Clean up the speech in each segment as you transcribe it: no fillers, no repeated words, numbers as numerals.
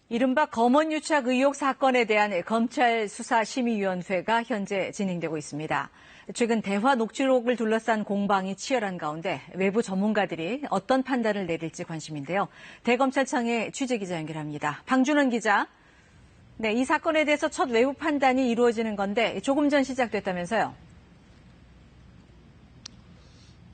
이른바 검언유착 의혹 사건에 대한 검찰 수사심의위원회가 현재 진행되고 있습니다. 최근 대화 녹취록을 둘러싼 공방이 치열한 가운데 외부 전문가들이 어떤 판단을 내릴지 관심인데요. 대검찰청의 취재기자 연결합니다. 방준원 기자. 네, 이 사건에 대해서 첫 외부 판단이 이루어지는 건데 조금 전 시작됐다면서요?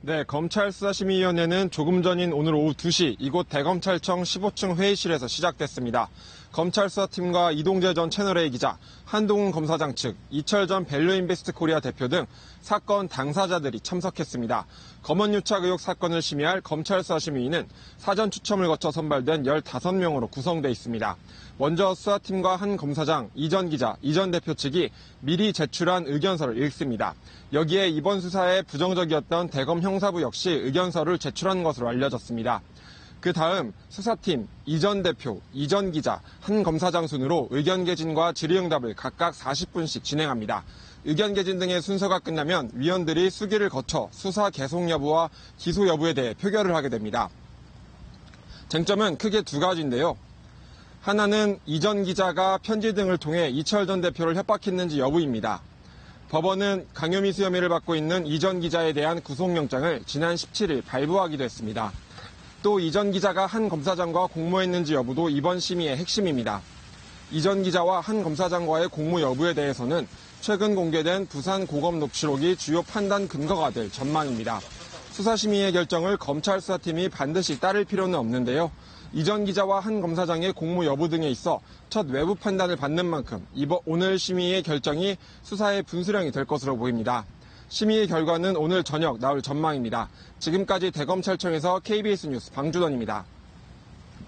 네, 검찰수사심의위원회는 조금 전인 오늘 오후 2시 이곳 대검찰청 15층 회의실에서 시작됐습니다. 검찰수사팀과 이동재 전 채널A 기자, 한동훈 검사장 측, 이철 전 밸류인베스트 코리아 대표 등 사건 당사자들이 참석했습니다. 검언유착 의혹 사건을 심의할 검찰수사심의위는 사전 추첨을 거쳐 선발된 15명으로 구성돼 있습니다. 먼저 수사팀과 한 검사장, 이 전 기자, 이 전 대표 측이 미리 제출한 의견서를 읽습니다. 여기에 이번 수사에 부정적이었던 대검 형사부 역시 의견서를 제출한 것으로 알려졌습니다. 그 다음 수사팀, 이 전 대표, 이 전 기자, 한 검사장 순으로 의견 개진과 질의응답을 각각 40분씩 진행합니다. 의견 개진 등의 순서가 끝나면 위원들이 수기를 거쳐 수사 계속 여부와 기소 여부에 대해 표결을 하게 됩니다. 쟁점은 크게 두 가지인데요. 하나는 이 전 기자가 편지 등을 통해 이철 전 대표를 협박했는지 여부입니다. 법원은 강요미수 혐의를 받고 있는 이 전 기자에 대한 구속영장을 지난 17일 발부하기도 했습니다. 또 이 전 기자가 한 검사장과 공모했는지 여부도 이번 심의의 핵심입니다. 이 전 기자와 한 검사장과의 공모 여부에 대해서는 최근 공개된 부산 고검 녹취록이 주요 판단 근거가 될 전망입니다. 수사심의의 결정을 검찰 수사팀이 반드시 따를 필요는 없는데요. 이 전 기자와 한 검사장의 공모 여부 등에 있어 첫 외부 판단을 받는 만큼 오늘 심의의 결정이 수사의 분수령이 될 것으로 보입니다. 심의의 결과는 오늘 저녁 나올 전망입니다. 지금까지 대검찰청에서 KBS 뉴스 방준원입니다.